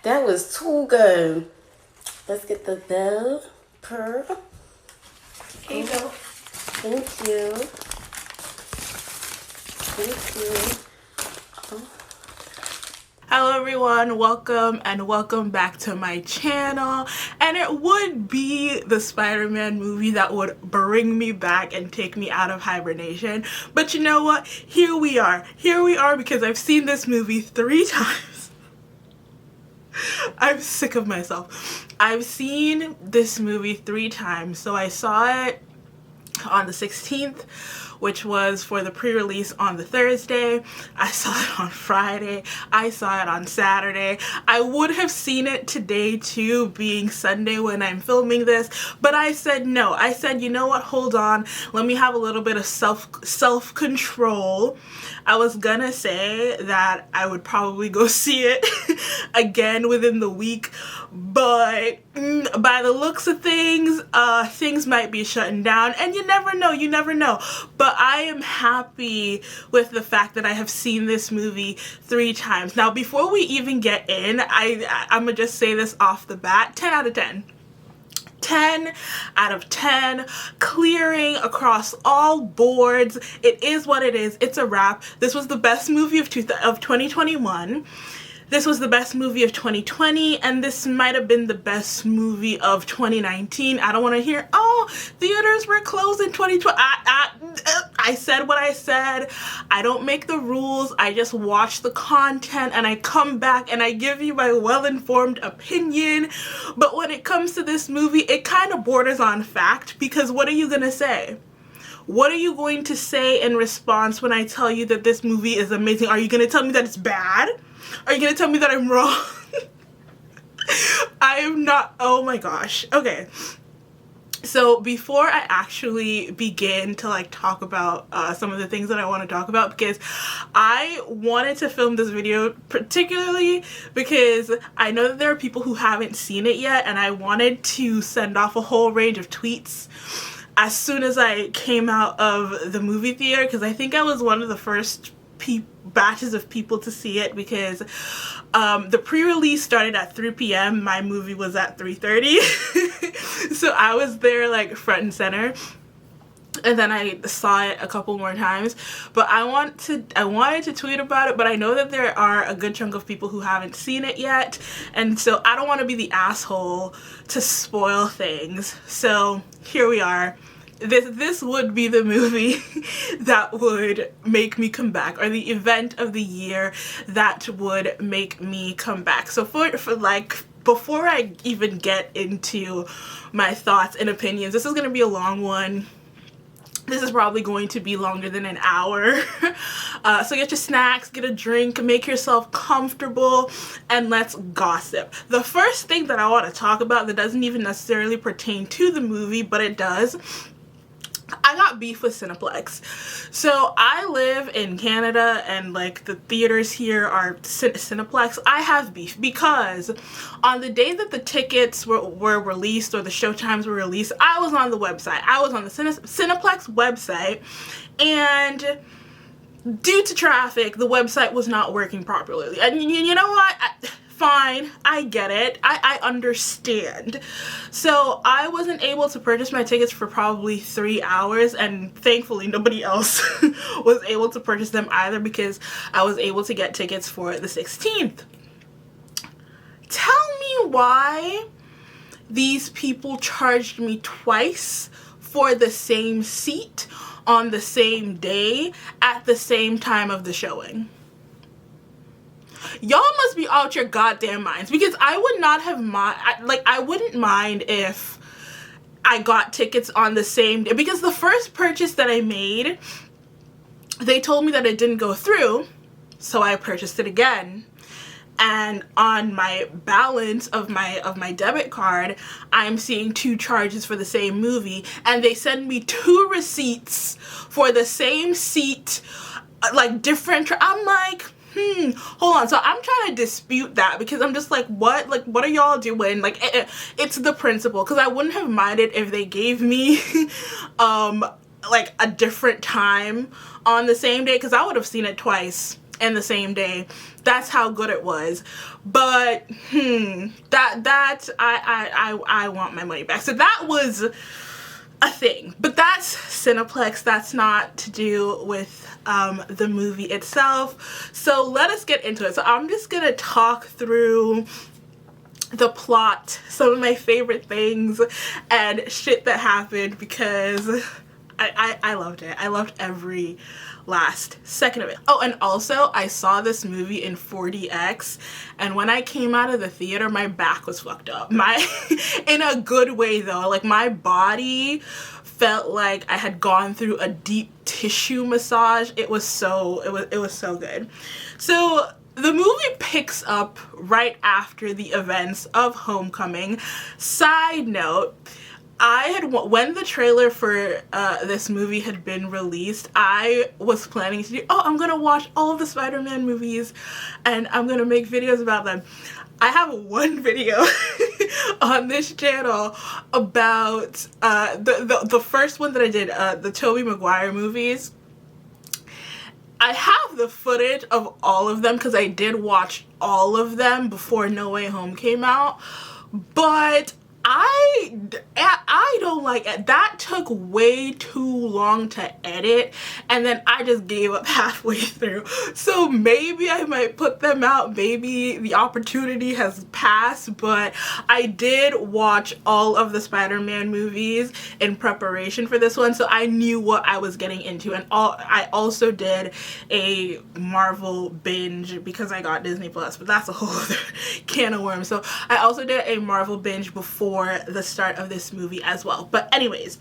That was too good. Let's get the bell purr. Here you go. Thank you. Thank you. Hello everyone, welcome back to my channel. And it would be the Spider-Man movie that would bring me back and take me out of hibernation. But you know what? Here we are because I've seen this movie 3 times. I'm sick of myself. I've seen this movie 3 times. So I saw it on the 16th, which was for the pre-release on the Thursday. I saw it on Friday. I saw it on Saturday. I would have seen it today too, being Sunday when I'm filming this, but I said no. I said, you know what, hold on. Let me have a little bit of self-control. I was gonna say that I would probably go see it again within the week, but by the looks of things, things might be shutting down, and you never know. But I am happy with the fact that I have seen this movie 3 times. Now, before we even get in, I'm gonna just say this off the bat, 10 out of 10. 10 out of 10, clearing across all boards. It is what it is. It's a wrap. This was the best movie of 2021. This was the best movie of 2020, and this might have been the best movie of 2019. I don't want to hear, oh, theaters were closed in 2020. I said what I said. I don't make the rules. I just watch the content and I come back and I give you my well-informed opinion. But when it comes to this movie, it kind of borders on fact, because what are you gonna say? What are you going to say in response when I tell you that this movie is amazing? Are you going to tell me that it's bad? Are you going to tell me that I'm wrong? I am not. Oh my gosh. Okay. So before I actually begin to talk about some of the things that I want to talk about, because I wanted to film this video particularly because I know that there are people who haven't seen it yet, and I wanted to send off a whole range of tweets as soon as I came out of the movie theater, because I think I was one of the first batches of people to see it, because the pre-release started at 3 p.m. My movie was at 3:30. So I was there front and center. And then I saw it a couple more times, but I wanted to tweet about it, but I know that there are a good chunk of people who haven't seen it yet, and so I don't want to be the asshole to spoil things. So here we are. This would be the movie that would make me come back, or the event of the year that would make me come back. So before I even get into my thoughts and opinions, this is going to be a long one. This is probably going to be longer than an hour. So get your snacks, get a drink, make yourself comfortable, and let's gossip. The first thing that I want to talk about that doesn't even necessarily pertain to the movie, but it does. I got beef with Cineplex. So I live in Canada, and the theaters here are Cineplex. I have beef because on the day that the tickets were released, or the showtimes were released, I was on the website. I was on the Cineplex website, and due to traffic, the website was not working properly. And you know what? Fine, I get it. I understand. So I wasn't able to purchase my tickets for probably 3 hours, and thankfully nobody else was able to purchase them either, because I was able to get tickets for the 16th. Tell me why these people charged me twice for the same seat on the same day at the same time of the showing. Y'all must be out your goddamn minds, because I would not have I wouldn't mind if I got tickets on the same day, because the first purchase that I made, they told me that it didn't go through, so I purchased it again. And on my balance of my debit card, I'm seeing 2 charges for the same movie, and they send me 2 receipts for the same seat, different. I'm like, hold on. So I'm trying to dispute that, because I'm just like, what are y'all doing? It's the principle, because I wouldn't have minded if they gave me a different time on the same day, because I would have seen it twice. in the same day. That's how good it was. But I want my money back. So that was a thing. But that's Cineplex. That's not to do with the movie itself. So let us get into it. So I'm just gonna talk through the plot, some of my favorite things and shit that happened, because I loved it. I loved every last second of it. Oh, and also I saw this movie in 4DX, and when I came out of the theater, my back was fucked up. In a good way though. Like, my body felt like I had gone through a deep tissue massage. It was so good. So the movie picks up right after the events of Homecoming. Side note, when the trailer for this movie had been released, I was planning to do, I'm gonna watch all of the Spider-Man movies and I'm gonna make videos about them. I have one video on this channel about the first one that I did, the Tobey Maguire movies. I have the footage of all of them because I did watch all of them before No Way Home came out, but I don't like it. That took way too long to edit, and then I just gave up halfway through. So maybe I might put them out. Maybe the opportunity has passed, but I did watch all of the Spider-Man movies in preparation for this one, so I knew what I was getting into. And I also did a Marvel binge because I got Disney Plus, but that's a whole other can of worms. So I also did a Marvel binge before the start of this movie as well. But anyways,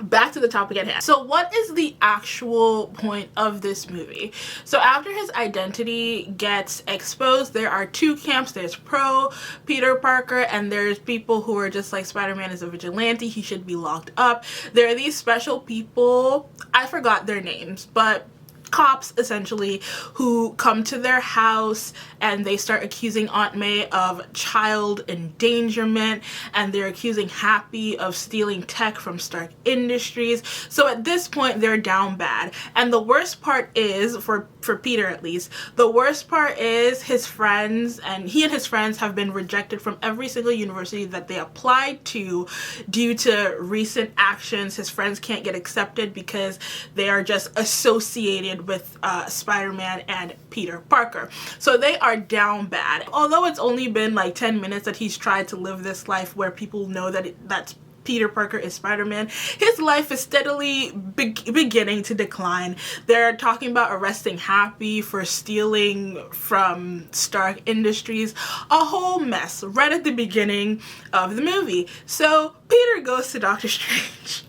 back to the topic at hand. So what is the actual point of this movie? So after his identity gets exposed, there are two camps. There's pro Peter Parker, and there's people who are just like, Spider-Man is a vigilante, he should be locked up. There are these special people, I forgot their names, but cops essentially, who come to their house and they start accusing Aunt May of child endangerment, and they're accusing Happy of stealing tech from Stark Industries. So at this point, they're down bad. And the worst part is, for Peter at least, the worst part is his friends, and he and his friends have been rejected from every single university that they applied to due to recent actions. His friends can't get accepted because they are just associated with Spider-Man and Peter Parker. So they are down bad. Although it's only been like 10 minutes that he's tried to live this life where people know that that's Peter Parker is Spider-Man, his life is steadily beginning to decline. They're talking about arresting Happy for stealing from Stark Industries. A whole mess right at the beginning of the movie. So Peter goes to Doctor Strange.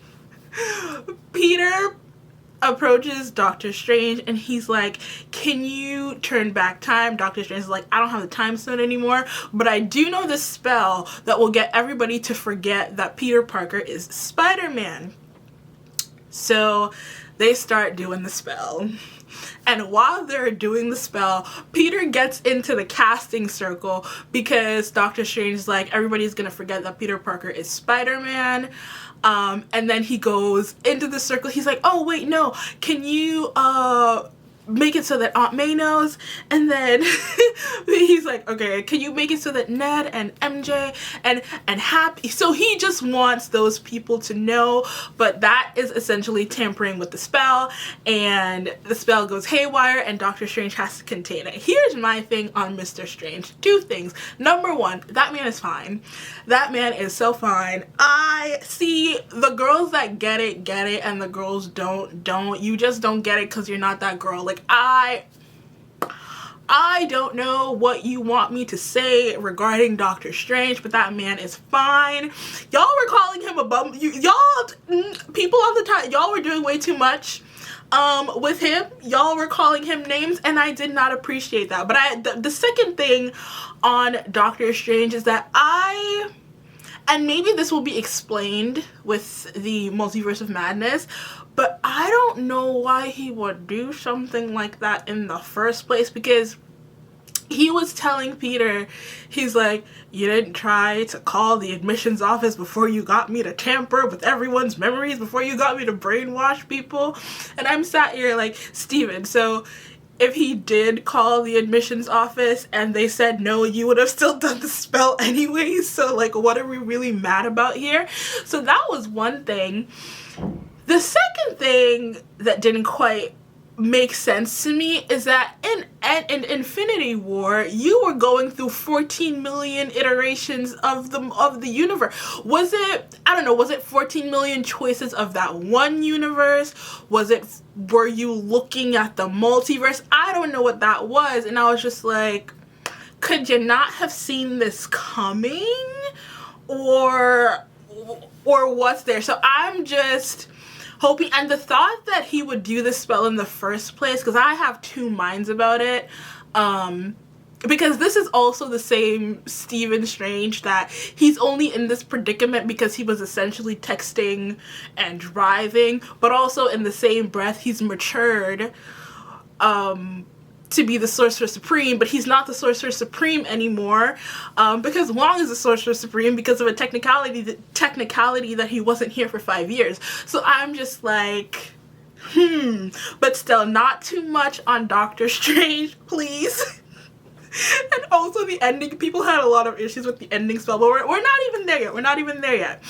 Peter approaches Doctor Strange and he's like, can you turn back time? Doctor Strange is like, I don't have the time stone anymore, but I do know this spell that will get everybody to forget that Peter Parker is Spider-Man. So they start doing the spell. And while they're doing the spell, Peter gets into the casting circle because Doctor Strange is like, everybody's gonna forget that Peter Parker is Spider-Man. And then he goes into the circle. He's like, oh wait, no, can you make it so that Aunt May knows? And then he's like, okay, can you make it so that Ned and MJ and Happy? So he just wants those people to know, but that is essentially tampering with the spell, and the spell goes haywire and Doctor Strange has to contain it. Here's my thing on Mr. Strange. Two things. Number one, that man is fine. That man is so fine. I see the girls that get it, and the girls don't. You just don't get it because you're not that girl. Like, I don't know what you want me to say regarding Doctor Strange, but that man is fine. Y'all were calling him a bum. People on the time, y'all were doing way too much with him. Y'all were calling him names, and I did not appreciate that. But the second thing on Doctor Strange is that and maybe this will be explained with the Multiverse of Madness, but I don't know why he would do something like that in the first place, because he was telling Peter, he's like, you didn't try to call the admissions office before you got me to tamper with everyone's memories, before you got me to brainwash people. And I'm sat here like, Steven, so if he did call the admissions office and they said no, you would have still done the spell anyways. So like, what are we really mad about here? So that was one thing. The second thing that didn't quite make sense to me is that in Infinity War, you were going through 14 million iterations of the universe. Was it, I don't know, was it 14 million choices of that one universe? Were you looking at the multiverse? I don't know what that was, and I was just like, could you not have seen this coming? Or what's there? So I'm just hoping, and the thought that he would do this spell in the first place, because I have two minds about it, because this is also the same Stephen Strange, that he's only in this predicament because he was essentially texting and driving, but also in the same breath he's matured to be the Sorcerer Supreme, but he's not the Sorcerer Supreme anymore, because Wong is the Sorcerer Supreme because of a technicality that he wasn't here for 5 years. So I'm just like, but still, not too much on Doctor Strange, please. And also the ending, people had a lot of issues with the ending spell, but we're not even there yet.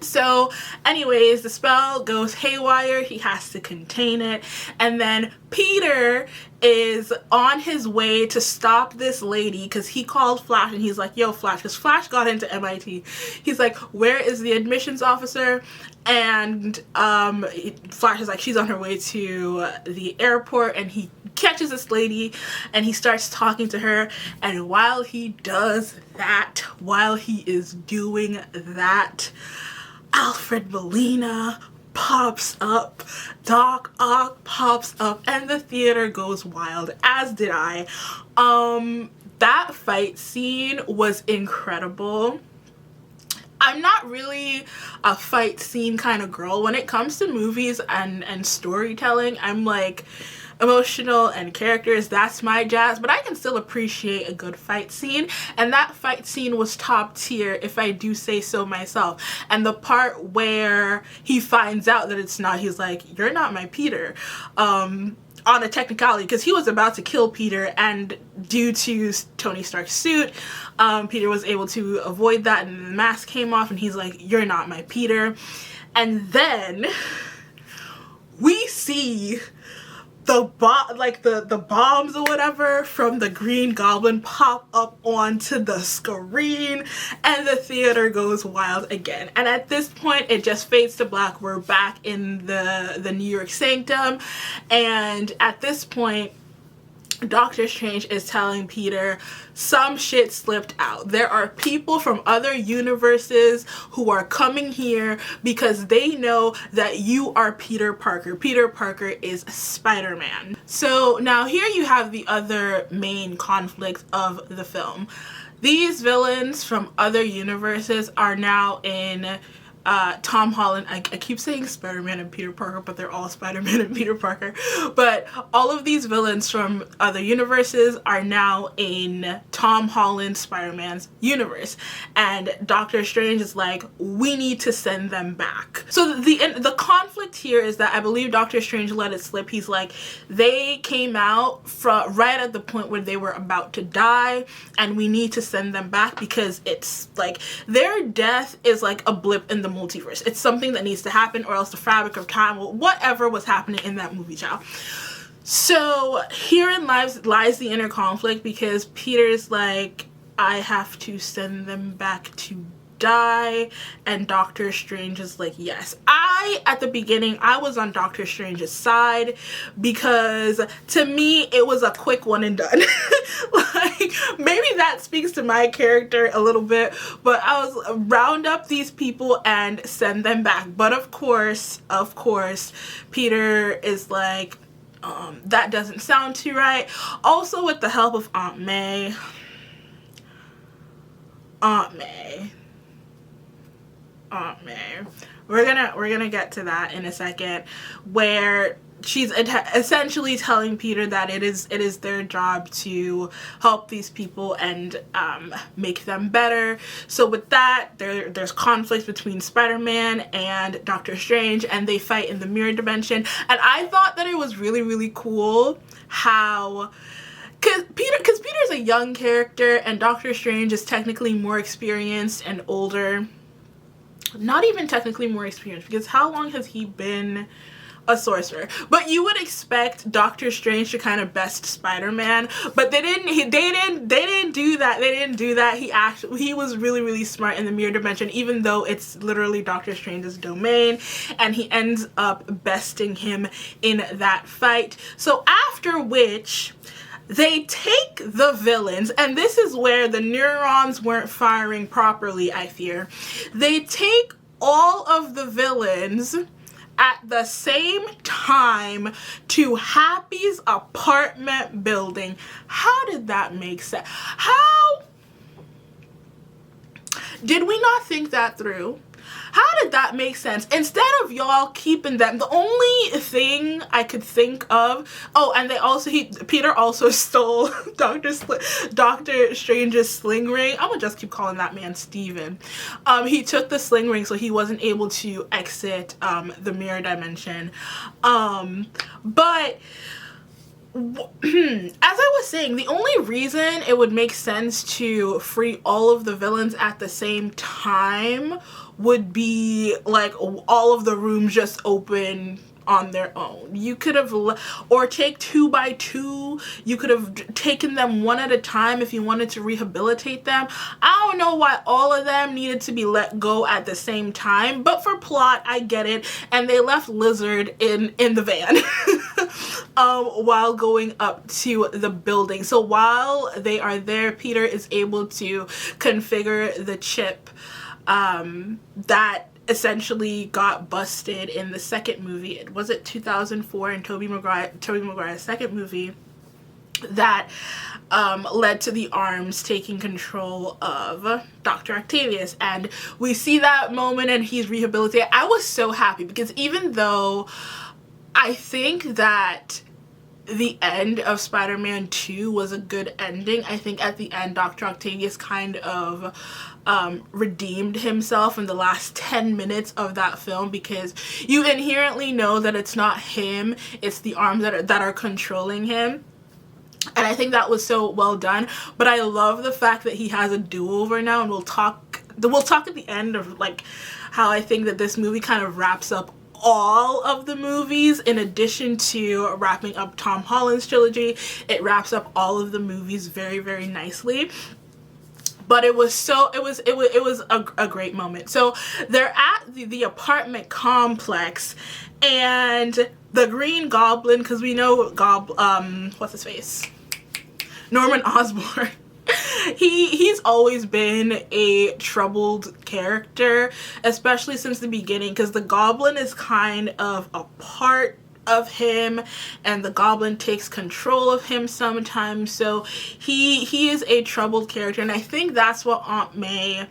So anyways, the spell goes haywire, he has to contain it, and then Peter is on his way to stop this lady because he called Flash and he's like, yo Flash, because Flash got into MIT. He's like, where is the admissions officer? And Flash is like, she's on her way to the airport, and he catches this lady and he starts talking to her, and while he is doing that, Alfred Molina pops up, Doc Ock pops up, and the theater goes wild, as did I. That fight scene was incredible. I'm not really a fight scene kind of girl. When it comes to movies and storytelling, I'm like, emotional and characters, that's my jazz, but I can still appreciate a good fight scene, and that fight scene was top tier, if I do say so myself. And the part where he finds out that it's not, he's like, you're not my Peter, on a technicality, because he was about to kill Peter, and due to Tony Stark's suit, Peter was able to avoid that, and the mask came off, and he's like, you're not my Peter. And then we see the bombs or whatever from the Green Goblin pop up onto the screen, and the theater goes wild again. And at this point, it just fades to black. We're back in the New York Sanctum, and at this point, Doctor Strange is telling Peter, some shit slipped out. There are people from other universes who are coming here because they know that you are Peter Parker. Peter Parker is Spider-Man. So now here you have the other main conflict of the film. These villains from other universes are now in Tom Holland. I keep saying Spider-Man and Peter Parker, but they're all Spider-Man and Peter Parker. But all of these villains from other universes are now in Tom Holland Spider-Man's universe. And Doctor Strange is like, we need to send them back. So the conflict here is that I believe Doctor Strange let it slip. He's like, they came out from right at the point where they were about to die, and we need to send them back because it's like their death is like a blip in the multiverse. It's something that needs to happen, or else the fabric of time, whatever was happening in that movie, child. So herein lies the inner conflict, because Peter's like, I have to send them back to die, and Doctor Strange is like, yes. At the beginning, I was on Doctor Strange's side, because to me, it was a quick one and done. Like, maybe that speaks to my character a little bit, but I was round up these people and send them back. But of course, Peter is like, that doesn't sound too right. Also, with the help of Aunt May, we're gonna get to that in a second, where she's essentially telling Peter that it is their job to help these people and make them better. So with that, there's conflict between Spider-Man and Doctor Strange, and they fight in the mirror dimension. And I thought that it was really, really cool how, because Peter's a young character and Doctor Strange is technically more experienced and older. Not even technically more experienced, because how long has he been a sorcerer? But you would expect Doctor Strange to kind of best Spider-Man, but they didn't do that. He was really smart in the mirror dimension, even though it's literally Doctor Strange's domain, and he ends up besting him in that fight. So after which, they take the villains, and this is where the neurons weren't firing properly, I fear. They take all of the villains at the same time to Happy's apartment building. How did that make sense? How did we not think that through? How did that make sense? Instead of y'all keeping them, the only thing I could think of, oh, and Peter also stole Doctor Strange's sling ring. I'm gonna just keep calling that man Steven. He took the sling ring, so he wasn't able to exit the mirror dimension. But as I was saying, the only reason it would make sense to free all of the villains at the same time would be like all of the rooms just open on their own. You could have, or take 2 by 2. You could have taken them one at a time if you wanted to rehabilitate them. I don't know why all of them needed to be let go at the same time, but for plot, I get it. And they left Lizard in the van while going up to the building. So while they are there, Peter is able to configure the chip that essentially got busted in the second movie. It was 2004 in Tobey Maguire's second movie that led to the arms taking control of Dr. Octavius, and we see that moment and he's rehabilitated. I was so happy because even though I think that the end of Spider-Man 2 was a good ending, I think at the end Dr. Octavius kind of redeemed himself in the last 10 minutes of that film, because you inherently know that it's not him, it's the arms that are controlling him. And I think that was so well done. But I love the fact that he has a do-over now, and we'll talk at the end of like how I think that this movie kind of wraps up all of the movies. In addition to wrapping up Tom Holland's trilogy, it wraps up all of the movies very nicely. But it was a great moment. So they're at the apartment complex, and the Green Goblin, because we know what's his face? Norman Osborn. He's always been a troubled character, especially since the beginning, because the Goblin is kind of a part of him and the Goblin takes control of him sometimes. So he is a troubled character, and I think that's what Aunt May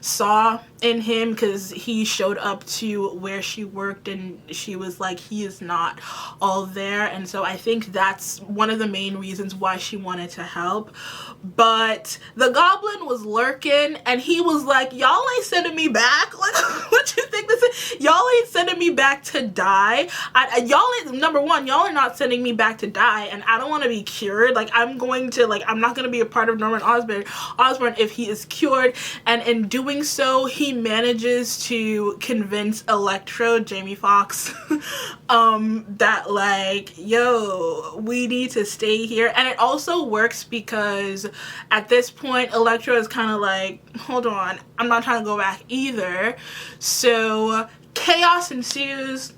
saw in him, because he showed up to where she worked and she was like, he is not all there. And so I think that's one of the main reasons why she wanted to help. But the Goblin was lurking, and he was like, y'all ain't sending me back. Like, what you think this is? Y'all ain't sending me back to die. Number one, y'all are not sending me back to die, and I don't want to be cured. Like, I'm not going to be a part of Norman Osborn if he is cured. And in doing so, he manages to convince Electro, Jamie Foxx, that like, yo, we need to stay here. And it also works because at this point, Electro is kind of like, hold on, I'm not trying to go back either. So chaos ensues.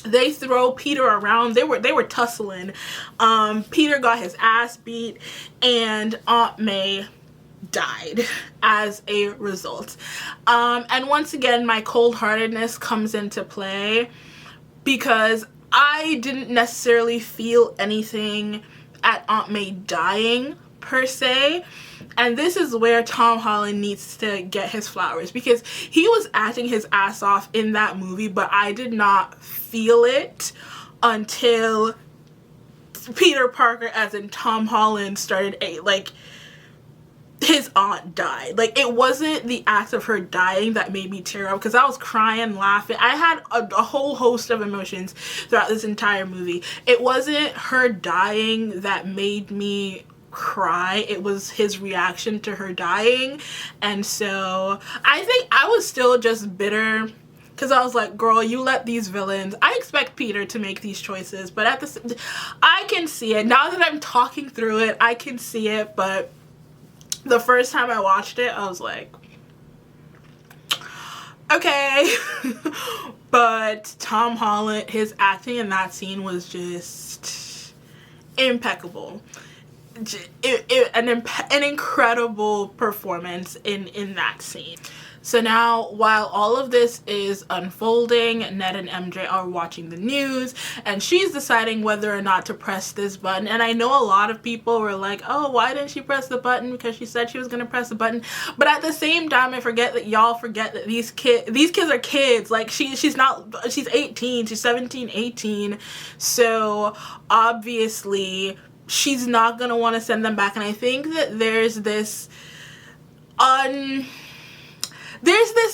They throw Peter around. They were tussling. Peter got his ass beat, and Aunt May died as a result. And once again, my cold-heartedness comes into play, because I didn't necessarily feel anything at Aunt May dying per se. And this is where Tom Holland needs to get his flowers, because he was acting his ass off in that movie, but I did not feel it until Peter Parker, as in Tom Holland, started his aunt died. Like, it wasn't the act of her dying that made me tear up, because I was crying, laughing. I had a whole host of emotions throughout this entire movie. It wasn't her dying that made me cry. It was his reaction to her dying. And so I think I was still just bitter, because I was like, girl, you let these villains, I expect Peter to make these choices, but at the I can see it now that I'm talking through it. I can see it. But the first time I watched it, I was like, okay. But Tom Holland, his acting in that scene was just impeccable. An incredible performance in that scene. So now, while all of this is unfolding, Ned and MJ are watching the news, and she's deciding whether or not to press this button. And I know a lot of people were like, oh, why didn't she press the button? Because she said she was going to press the button. But at the same time, I forget that y'all forget that these kids are kids. Like, she's 18, she's 17, 18. So obviously, she's not going to want to send them back. And I think that there's this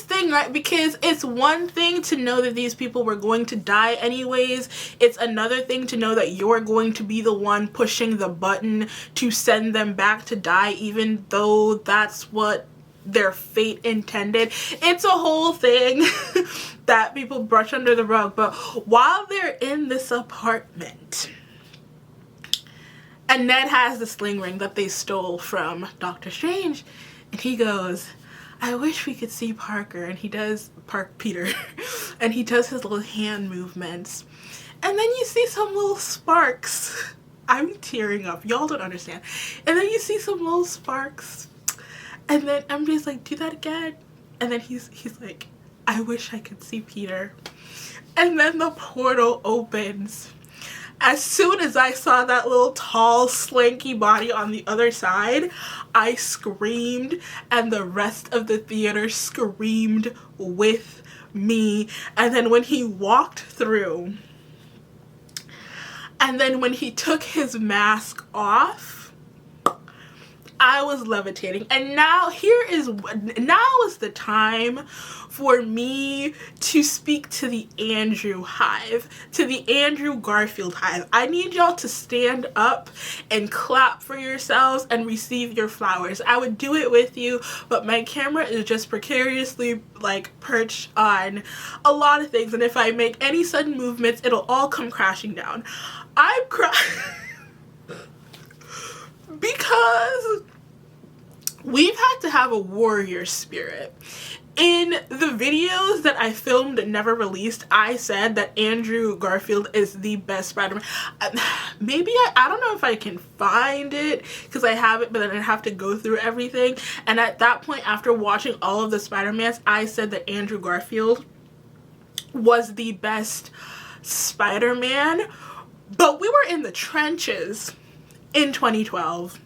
thing, right? Because it's one thing to know that these people were going to die anyways. It's another thing to know that you're going to be the one pushing the button to send them back to die, even though that's what their fate intended. It's a whole thing that people brush under the rug. But while they're in this apartment, and Ned has the sling ring that they stole from Doctor Strange, and he goes, I wish we could see Parker. And he does, Peter, and he does his little hand movements. And then you see some little sparks. I'm tearing up. Y'all don't understand. And then you see some little sparks. And then MJ's like, do that again. And then he's like, I wish I could see Peter. And then the portal opens. As soon as I saw that little tall, slanky body on the other side, I screamed, and the rest of the theater screamed with me. And then when he walked through, and then when he took his mask off, I was levitating. And now is the time for me to speak to the Andrew hive, to the Andrew Garfield hive. I need y'all to stand up and clap for yourselves and receive your flowers. I would do it with you, but my camera is just precariously like perched on a lot of things, and if I make any sudden movements, it'll all come crashing down. I'm crying because we've had to have a warrior spirit. In the videos that I filmed and never released, I said that Andrew Garfield is the best Spider-Man. Maybe I don't know if I can find it because I have it, but then I'd have to go through everything. And at that point, after watching all of the Spider-Mans, I said that Andrew Garfield was the best Spider-Man. But we were in the trenches in 2012.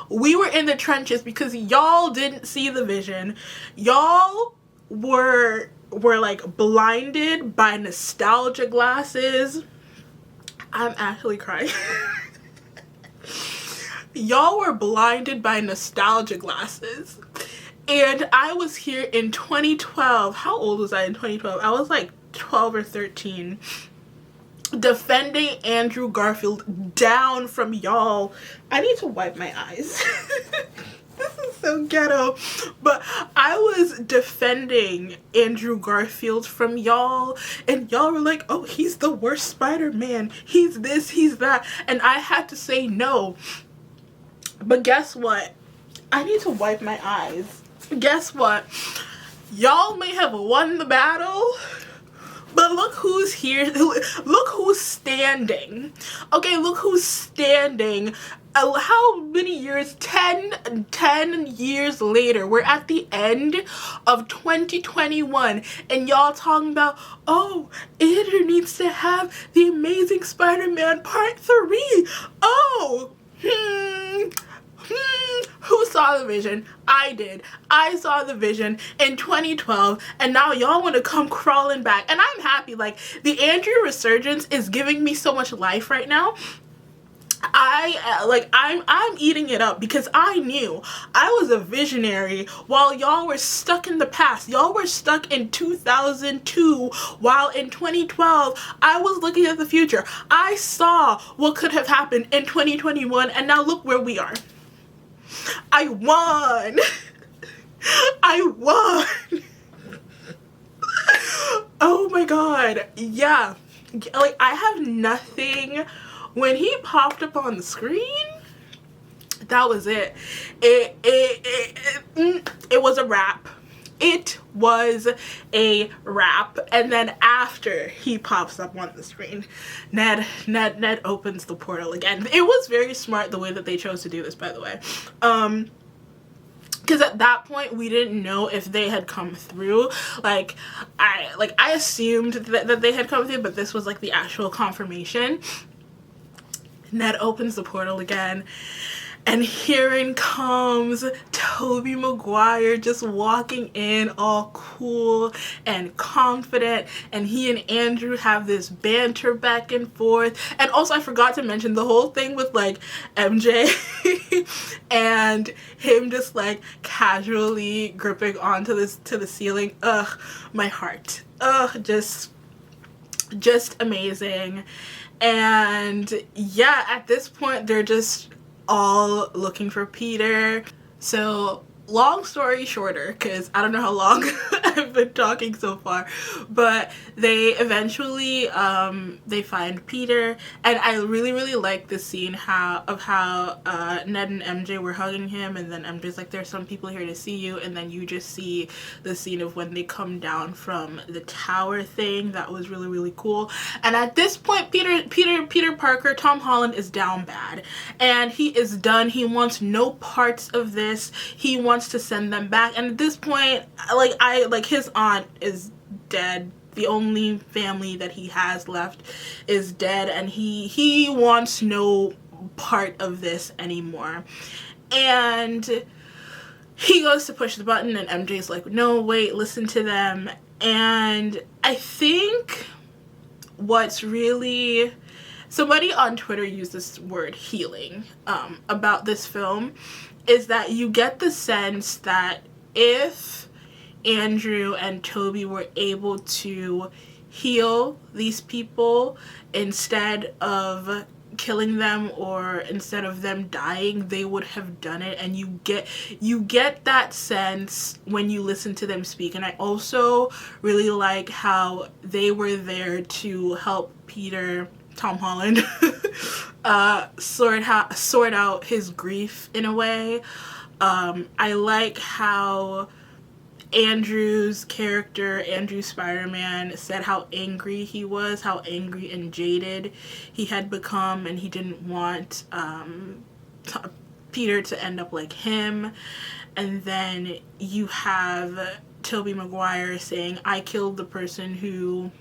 We were in the trenches because y'all didn't see the vision. Y'all were like blinded by nostalgia glasses. I'm actually crying. Y'all were blinded by nostalgia glasses. And I was here in 2012. How old was I in 2012? I was like 12 or 13. Defending Andrew Garfield down from y'all. I need to wipe my eyes. This is so ghetto. But I was defending Andrew Garfield from y'all, and y'all were like, oh, he's the worst Spider-Man. He's this, he's that. And I had to say no. But guess what? I need to wipe my eyes. Guess what? Y'all may have won the battle, but look who's here. Look who's standing. Okay, look who's standing. How many years? 10 years later. We're at the end of 2021. And y'all talking about, oh, Andrew needs to have the Amazing Spider-Man Part 3. Oh, who saw the vision? I did. I saw the vision in 2012, and now y'all want to come crawling back. And I'm happy. Like, the Andrew resurgence is giving me so much life right now. I'm eating it up because I knew I was a visionary while y'all were stuck in the past. Y'all were stuck in 2002 while in 2012 I was looking at the future. I saw what could have happened in 2021 and now look where we are. I won. I won. Oh my god. Yeah. Like, I have nothing. When he popped up on the screen, that was it. It was a wrap. It was a wrap. And then after he pops up on the screen, Ned opens the portal again. It was very smart the way that they chose to do this, by the way. Because at that point we didn't know if they had come through. I assumed that they had come through, but this was like the actual confirmation. Ned opens the portal again, and herein comes Tobey Maguire just walking in all cool and confident, and he and Andrew have this banter back and forth. And also I forgot to mention the whole thing with like MJ and him just like casually gripping onto the ceiling. Ugh, my heart. Ugh, just amazing. And yeah, at this point they're just all looking for Peter. So long story shorter, because I don't know how long I've been talking so far, but they eventually they find Peter, and I really like this scene of how Ned and MJ were hugging him, and then MJ's like, there's some people here to see you, and then you just see the scene of when they come down from the tower thing. That was really cool. And at this point Peter Parker, Tom Holland, is down bad, and he is done. He wants no parts of this. He wants to send them back, and at this point his aunt is dead. The only family that he has left is dead, and he wants no part of this anymore. And he goes to push the button, and MJ's like, no, wait, listen to them. And I think what's really, somebody on Twitter used this word healing about this film, is that you get the sense that if Andrew and Tobey were able to heal these people instead of killing them, or instead of them dying, they would have done it. And you get that sense when you listen to them speak. And I also really like how they were there to help Peter, Tom Holland, sort out his grief in a way. I like how Andrew's character, Andrew Spider-Man, said how angry he was, how angry and jaded he had become, and he didn't want Peter to end up like him. And then you have Tobey Maguire saying, I killed the person who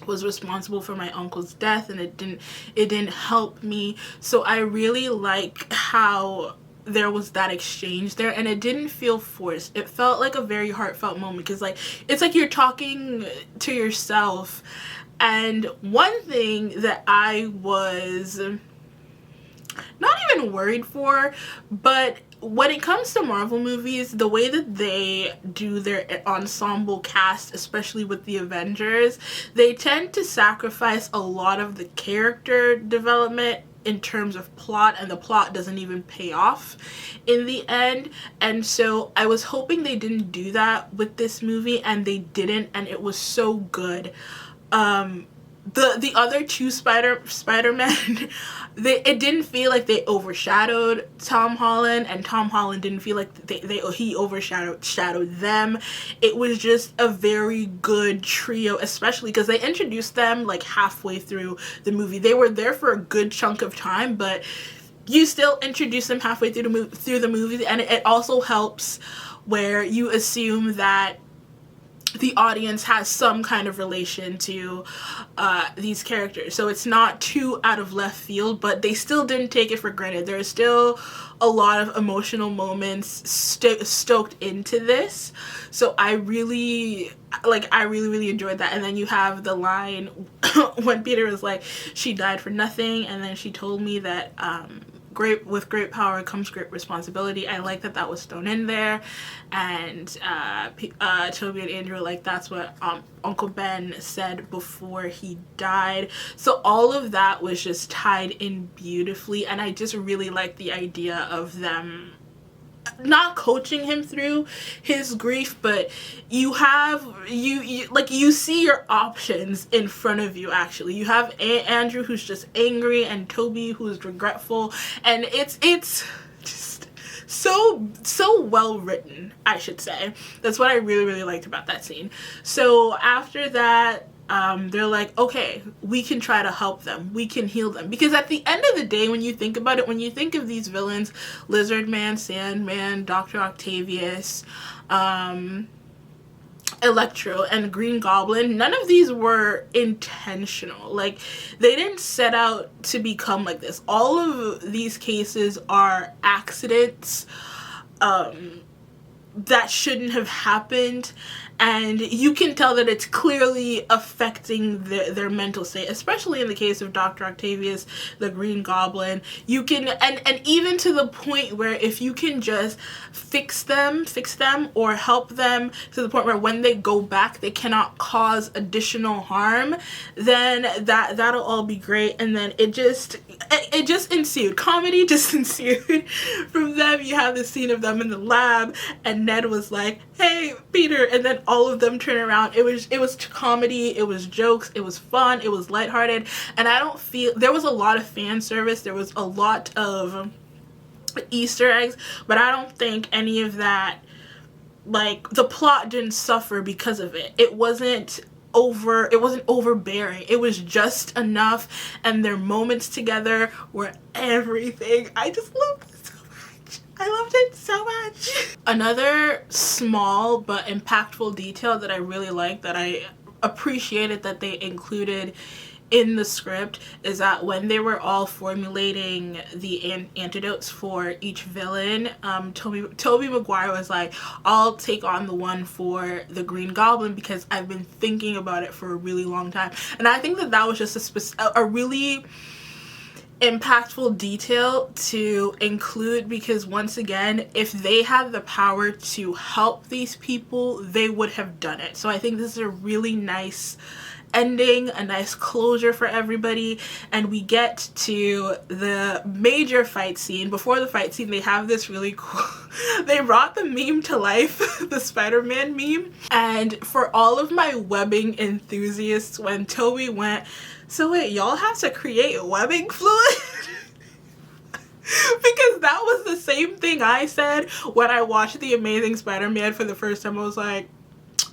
was responsible for my uncle's death, and it didn't help me. So I really like how there was that exchange there, and it didn't feel forced. It felt like a very heartfelt moment, because it's like you're talking to yourself. And one thing that I was not even worried for, but when it comes to Marvel movies, the way that they do their ensemble cast, especially with the Avengers, they tend to sacrifice a lot of the character development in terms of plot, and the plot doesn't even pay off in the end. And so I was hoping they didn't do that with this movie, and they didn't, and it was so good. The other two Spider-Men, it didn't feel like they overshadowed Tom Holland, and Tom Holland didn't feel like he overshadowed them. It was just a very good trio, especially because they introduced them like halfway through the movie. They were there for a good chunk of time, but you still introduce them halfway through the movie, and it also helps where you assume that the audience has some kind of relation to these characters. So it's not too out of left field, but they still didn't take it for granted. There are still a lot of emotional moments stoked into this. So I really enjoyed that. And then you have the line when Peter was like, she died for nothing, and then she told me that with great power comes great responsibility. I like that was thrown in there. And Tobey and Andrew, like, that's what Uncle Ben said before he died. So all of that was just tied in beautifully, and I just really like the idea of them not coaching him through his grief, but you see your options in front of you. Actually, you have Andrew, who's just angry, and Tobey, who's regretful, and it's just so well written, I should say. That's what I really liked about that scene. So after that, they're like, okay, we can try to help them, we can heal them, because at the end of the day, when you think about it, when you think of these villains, Lizard Man, Sandman, Dr. Octavius, Electro, and Green Goblin, none of these were intentional. Like, they didn't set out to become like this. All of these cases are accidents that shouldn't have happened, and you can tell that it's clearly affecting their mental state, especially in the case of Dr. Octavius, the Green Goblin. You can, and even to the point where if you can just fix them or help them to the point where when they go back they cannot cause additional harm, then that'll all be great. And then it just ensued. Comedy just ensued from them. You have the scene of them in the lab, and Ned was like, hey, Peter, and then all of them turn around. It was comedy, it was jokes, it was fun, it was lighthearted, and I don't feel there was a lot of fan service, there was a lot of Easter eggs, but I don't think any of that, like, the plot didn't suffer because of it. It wasn't overbearing. It was just enough, and their moments together were everything. I just loved it so much. I loved it so much. Another small but impactful detail that I really liked, that I appreciated that they included in the script, is that when they were all formulating the antidotes for each villain, Tobey Maguire was like, I'll take on the one for the Green Goblin because I've been thinking about it for a really long time. And I think that was just a really impactful detail to include, because once again, if they had the power to help these people, they would have done it. So I think this is a really nice ending, a nice closure for everybody, and we get to the major fight scene. Before the fight scene, they have this really cool they brought the meme to life, the Spider-Man meme. And for all of my webbing enthusiasts, when Tobey went, so wait, y'all have to create webbing fluid? Because that was the same thing I said when I watched The Amazing Spider-Man for the first time. I was like,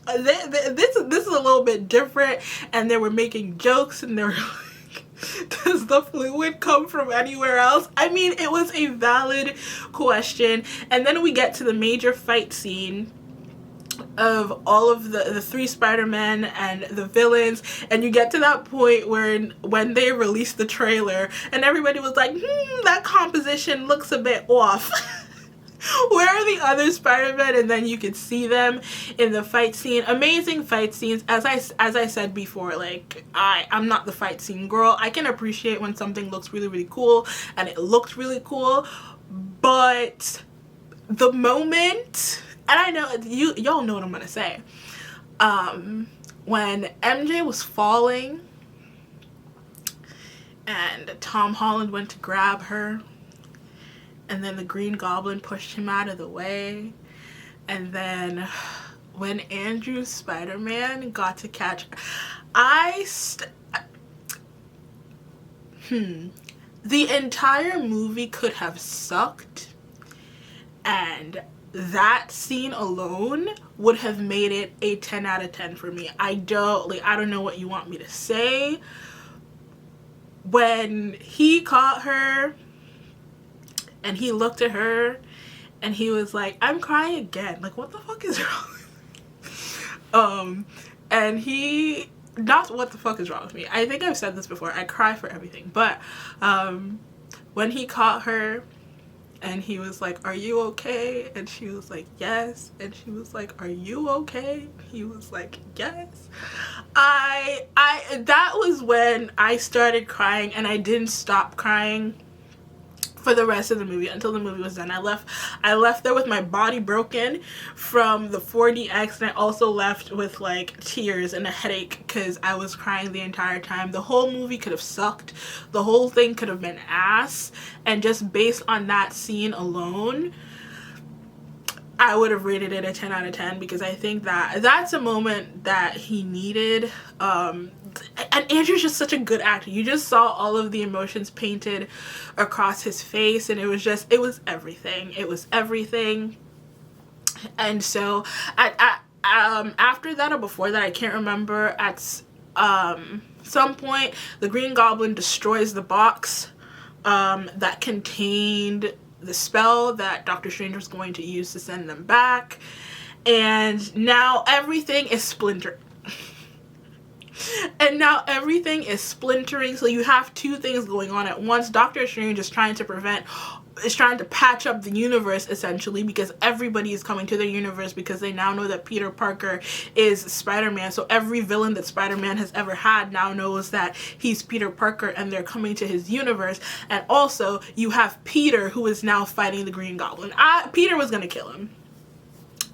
this is a little bit different, and they were making jokes, and they were like, does the fluid come from anywhere else? I mean, it was a valid question. And then we get to the major fight scene of all of the three Spider-Men and the villains, and you get to that point where when they released the trailer and everybody was like, that composition looks a bit off. Where are the other Spider-Men? And then you could see them in the fight scene. Amazing fight scenes. As I said before, like, I'm not the fight scene girl. I can appreciate when something looks really cool, and it looked really cool, but the moment, and I know y'all know what I'm gonna say, when MJ was falling and Tom Holland went to grab her, and then the Green Goblin pushed him out of the way, and then when Andrew's Spider-Man got to catch her, the entire movie could have sucked, and that scene alone would have made it a 10 out of 10 for me. I don't know what you want me to say. When he caught her and he looked at her and he was like, I'm crying again. Like, what the fuck is wrong? And he, not what the fuck is wrong with me. I think I've said this before. I cry for everything. But when he caught her And he was like, "Are you okay?" And she was like, "Yes." And she was like, "Are you okay?" He was like, "Yes." That was when I started crying, and I didn't stop crying for the rest of the movie until the movie was done. I left there with my body broken from the 4DX, and I also left with like tears and a headache because I was crying the entire time. The whole movie could have sucked. The whole thing could have been ass, and just based on that scene alone, I would have rated it a 10 out of 10 because I think that that's a moment that he needed. And Andrew's just such a good actor. You just saw all of the emotions painted across his face, and it was everything. It was everything. And so after that or before that, I can't remember, at some point the Green Goblin destroys the box that contained the spell that Doctor Strange was going to use to send them back, and now everything is splintering. And now everything is splintering, so you have two things going on at once. Doctor Strange is trying to patch up the universe, essentially, because everybody is coming to their universe because they now know that Peter Parker is Spider-Man. So every villain that Spider-Man has ever had now knows that he's Peter Parker, and they're coming to his universe. And also, you have Peter, who is now fighting the Green Goblin. Peter was going to kill him.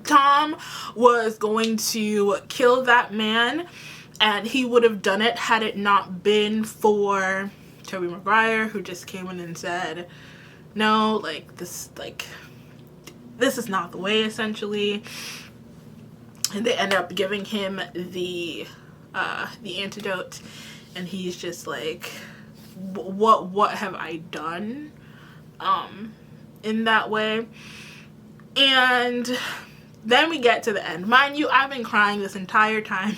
Tom was going to kill that man, and he would have done it had it not been for Tobey Maguire, who just came in and said, no, this is not the way, essentially. And they end up giving him the antidote, and he's just like, what have I done in that way? And then we get to the end. Mind you, I've been crying this entire time.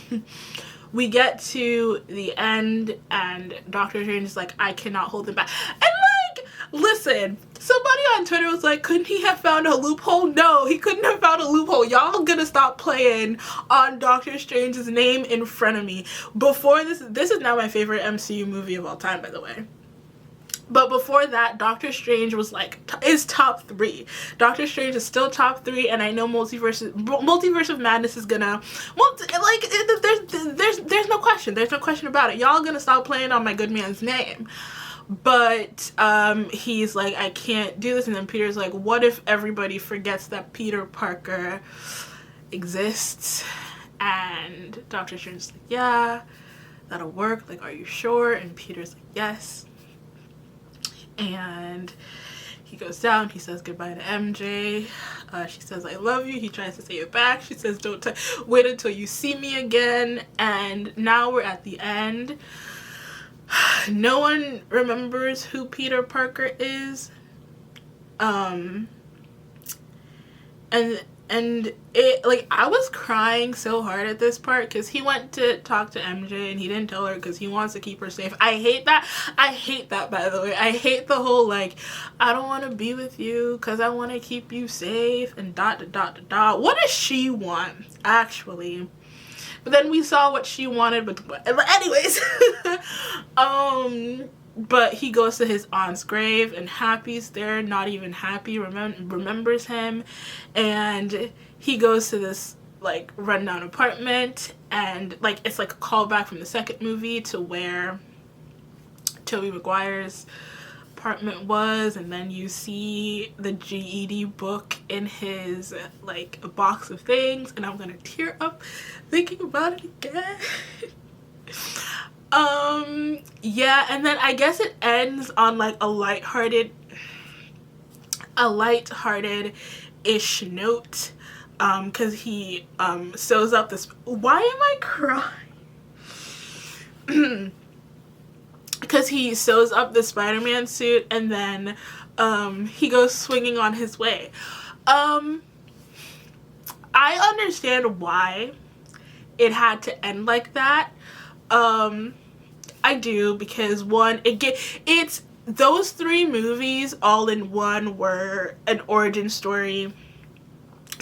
We get to the end, and Doctor Strange is like, I cannot hold him back. And like, listen, somebody on Twitter was like, couldn't he have found a loophole? No, he couldn't have found a loophole. Y'all gonna stop playing on Doctor Strange's name in front of me. Before this is now my favorite MCU movie of all time, by the way. But before that, Doctor Strange was like, is top 3. Doctor Strange is still top 3, and I know Multiverse of Madness is gonna, there's no question. There's no question about it. Y'all gonna stop playing on my good man's name. But he's like, I can't do this. And then Peter's like, what if everybody forgets that Peter Parker exists? And Doctor Strange's like, yeah, that'll work. Like, are you sure? And Peter's like, yes. And he goes down, he says goodbye to MJ. She says, I love you. He tries to say it back. She says, wait until you see me again. And now we're at the end. No one remembers who Peter Parker is. And it, like, I was crying so hard at this part because he went to talk to MJ and he didn't tell her because he wants to keep her safe. I hate that. I hate that, by the way. I hate the whole, like, I don't want to be with you because I want to keep you safe and ... What does she want, actually? But then we saw what she wanted, but anyways. But he goes to his aunt's grave, and Happy's there, not even Happy, remembers him. And he goes to this, like, rundown apartment, and, like, it's like a callback from the second movie to where Tobey Maguire's apartment was. And then you see the GED book in his, like, a box of things, and I'm gonna tear up thinking about it again. Yeah, and then I guess it ends on, like, a light-hearted-ish note, because he, sews up this, why am I crying? Because he sews up the Spider-Man suit, and then, he goes swinging on his way. I understand why it had to end like that. I do, because one, it's those 3 movies all in one were an origin story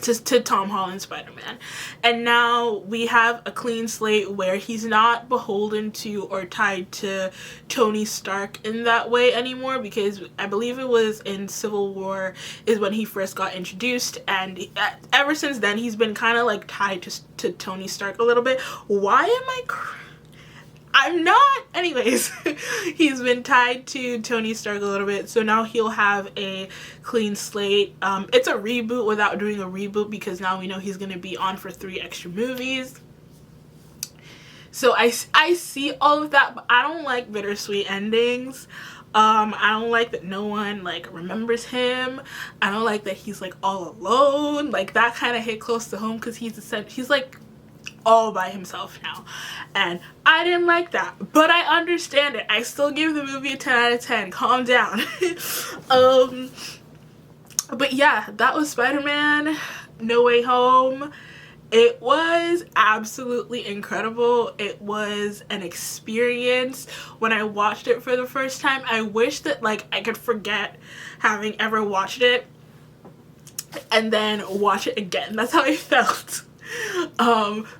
to Tom Holland's Spider-Man. And now we have a clean slate where he's not beholden to or tied to Tony Stark in that way anymore, because I believe it was in Civil War is when he first got introduced, and ever since then he's been kind of like tied to Tony Stark a little bit. Why am I'm not. Anyways, he's been tied to Tony Stark a little bit, so now he'll have a clean slate. It's a reboot without doing a reboot, because now we know he's going to be on for 3 extra movies. So I see all of that, but I don't like bittersweet endings. I don't like that no one like remembers him. I don't like that he's like all alone. Like that kind of hit close to home, because he's like all by himself now, and I didn't like that, but I understand it. I still give the movie a 10 out of 10. Calm down. But yeah, that was Spider-Man No Way Home. It was absolutely incredible. It was an experience. When I watched it for the first time, I wish that like I could forget having ever watched it and then watch it again. That's how I felt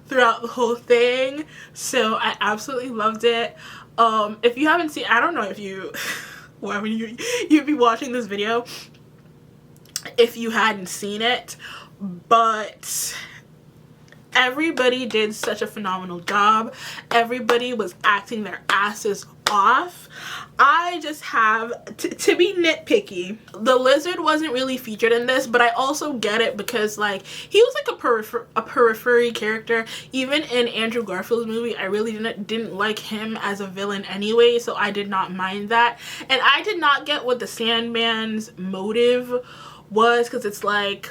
throughout the whole thing. So I absolutely loved it. If you haven't seen, I don't know if you whoever you'd be watching this video if you hadn't seen it, but everybody did such a phenomenal job. Everybody was acting their asses off. I just have to be nitpicky. The lizard wasn't really featured in this, but I also get it, because like he was like a periphery character. Even in Andrew Garfield's movie, I really didn't like him as a villain anyway, so I did not mind that. And I did not get what the Sandman's motive was, because it's like,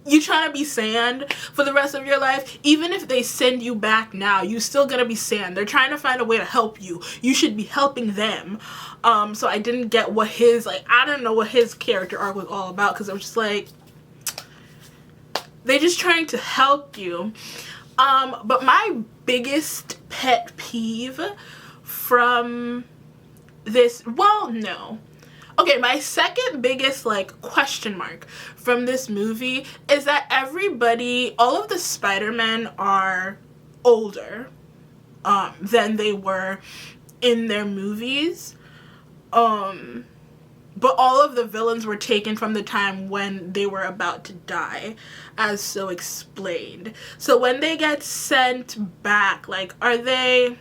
you trying to be sand for the rest of your life? Even if they send you back now, you still gonna be sand. They're trying to find a way to help you. You should be helping them. So I didn't get what his, like, I don't know what his character arc was all about, because I was just like, they're just trying to help you. But my biggest pet peeve from this, well, no. Okay, my second biggest like question mark from this movie is that all of the Spider-Men are older than they were in their movies. But all of the villains were taken from the time when they were about to die, as so explained. So when they get sent back, like, are they...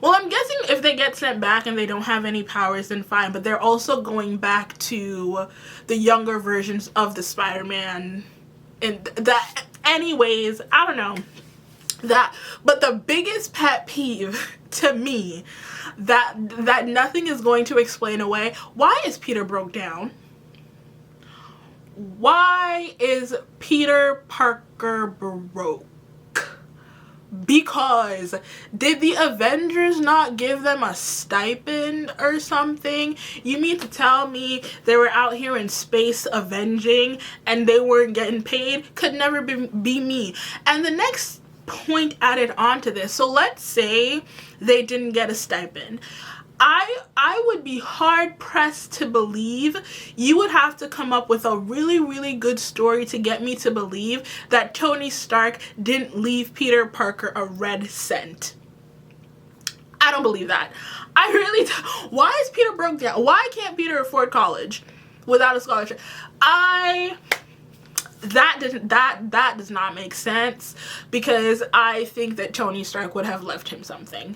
Well, I'm guessing if they get sent back and they don't have any powers, then fine. But they're also going back to the younger versions of the Spider-Man. And that... Anyways, I don't know. But the biggest pet peeve to me that nothing is going to explain away, why is Peter broke down? Why is Peter Parker broke? Because did the Avengers not give them a stipend or something? You mean to tell me they were out here in space avenging and they weren't getting paid? Could never be me. And the next point added on to this, so let's say they didn't get a stipend. I would be hard pressed to believe. You would have to come up with a really, really good story to get me to believe that Tony Stark didn't leave Peter Parker a red cent. I don't believe that. I really don't. Why is Peter broke down? Why can't Peter afford college without a scholarship? That does not make sense, because I think that Tony Stark would have left him something.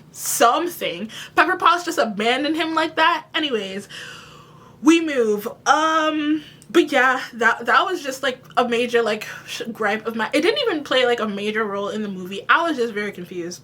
Pepper Potts just abandoned him like that. Anyways, we move. But yeah, that was just like a major like gripe of mine. It didn't even play like a major role in the movie. I was just very confused.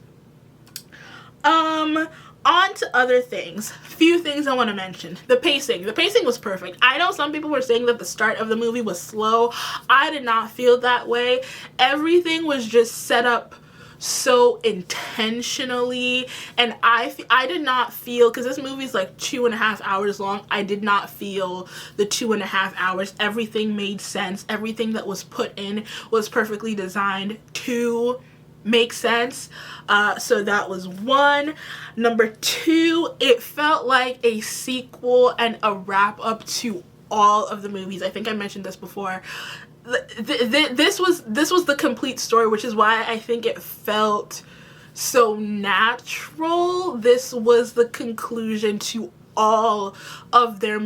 On to other things. Few things I want to mention. The pacing. The pacing was perfect. I know some people were saying that the start of the movie was slow. I did not feel that way. Everything was just set up so intentionally, and I did not feel, because this movie is like 2.5 hours long, I did not feel the 2.5 hours. Everything made sense. Everything that was put in was perfectly designed to make sense. So that was one. Number two, it felt like a sequel and a wrap up to all of the movies. I think I mentioned this before. this was the complete story, which is why I think it felt so natural. This was the conclusion to all of their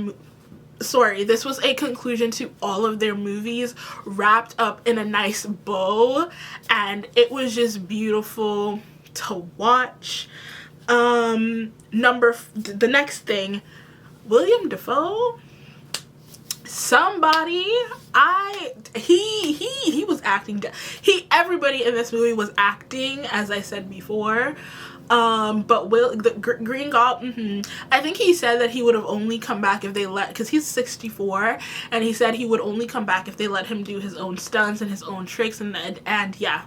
this was a conclusion to all of their movies, wrapped up in a nice bow, and it was just beautiful to watch. The next thing, William Dafoe, somebody, he was acting. Everybody in this movie was acting, as I said before. But the Green Goblin, I think he said that he would have only come back if they because he's 64, and he said he would only come back if they let him do his own stunts and his own tricks, and yeah.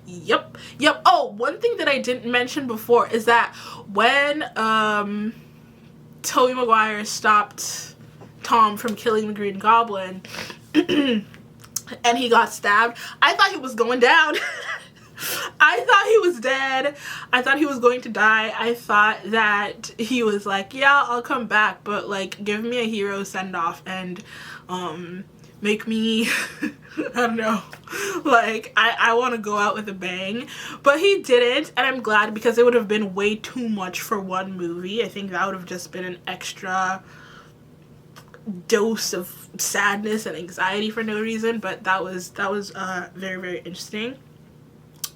Yep. Oh, one thing that I didn't mention before is that when Tobey Maguire stopped Tom from killing the Green Goblin and he got stabbed, I thought he was going down. I thought he was dead. I thought he was going to die. I thought that he was like, yeah, I'll come back, but like, give me a hero send-off and make me I don't know, like I want to go out with a bang. But he didn't, and I'm glad, because it would have been way too much for one movie. I think that would have just been an extra dose of sadness and anxiety for no reason. But that was very, very interesting.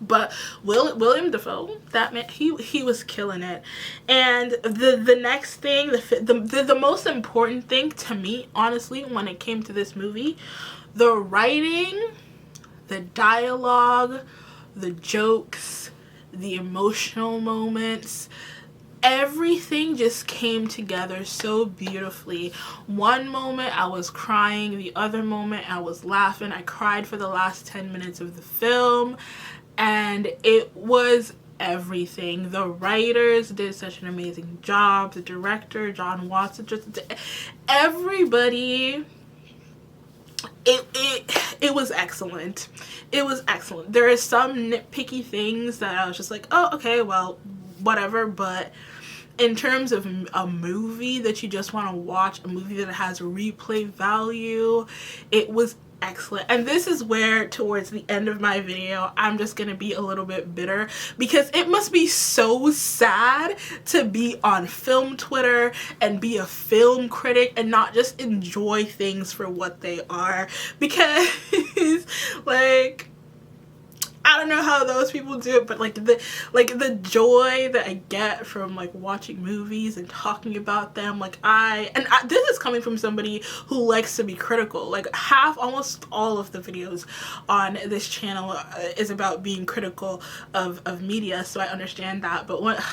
But William Dafoe, that man, he was killing it. And the next thing, the most important thing to me, honestly, when it came to this movie, the writing, the dialogue, the jokes, the emotional moments, everything just came together so beautifully. One moment I was crying, the other moment I was laughing. I cried for the last 10 minutes of the film. And it was everything. The writers did such an amazing job. The director, John Watson, just everybody. It was excellent. It was excellent. There are some nitpicky things that I was just like, oh, okay, well, whatever. But in terms of a movie that you just want to watch, a movie that has replay value, it was excellent. And this is where, towards the end of my video, I'm just gonna be a little bit bitter, because it must be so sad to be on film Twitter and be a film critic and not just enjoy things for what they are, because like, I don't know how those people do it, but like the joy that I get from like watching movies and talking about them, this is coming from somebody who likes to be critical. Like almost all of the videos on this channel is about being critical of media, so I understand that. But what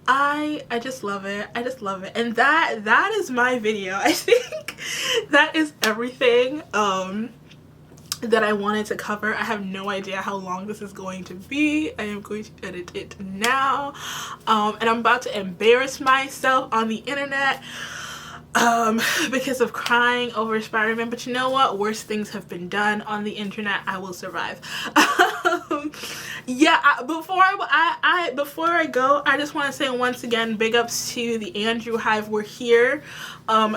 I just love it. I just love it. And that is my video. I think that is everything that I wanted to cover. I have no idea how long this is going to be. I am going to edit it now, and I'm about to embarrass myself on the internet because of crying over Spider-Man. But you know what? Worse things have been done on the internet. I will survive. Yeah, before I go, I just want to say once again, big ups to the Andrew Hive. We're here.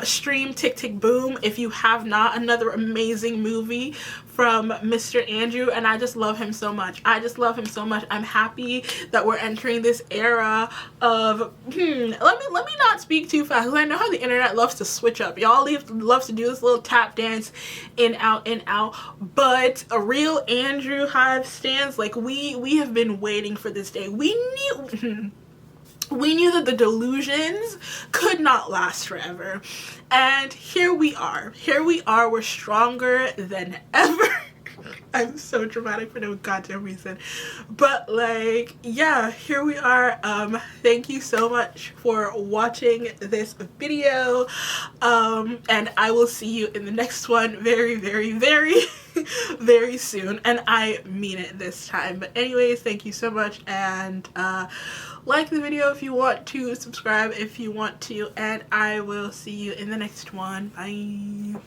Stream Tick Tick Boom if you have not. Another amazing movie from Mr. Andrew, and I just love him so much. I just love him so much. I'm happy that we're entering this era of let me not speak too fast, because I know how the internet loves to switch up. Y'all love to do this little tap dance in out, but a real Andrew Hive stands, like we have been waiting for this day. We knew that the delusions could not last forever, and here we are. We're stronger than ever. I'm so dramatic for no goddamn reason, but like, yeah, here we are. Thank you so much for watching this video, and I will see you in the next one very, very, very very soon, and I mean it this time. But anyways, thank you so much, and like the video if you want to, subscribe if you want to, and I will see you in the next one. Bye.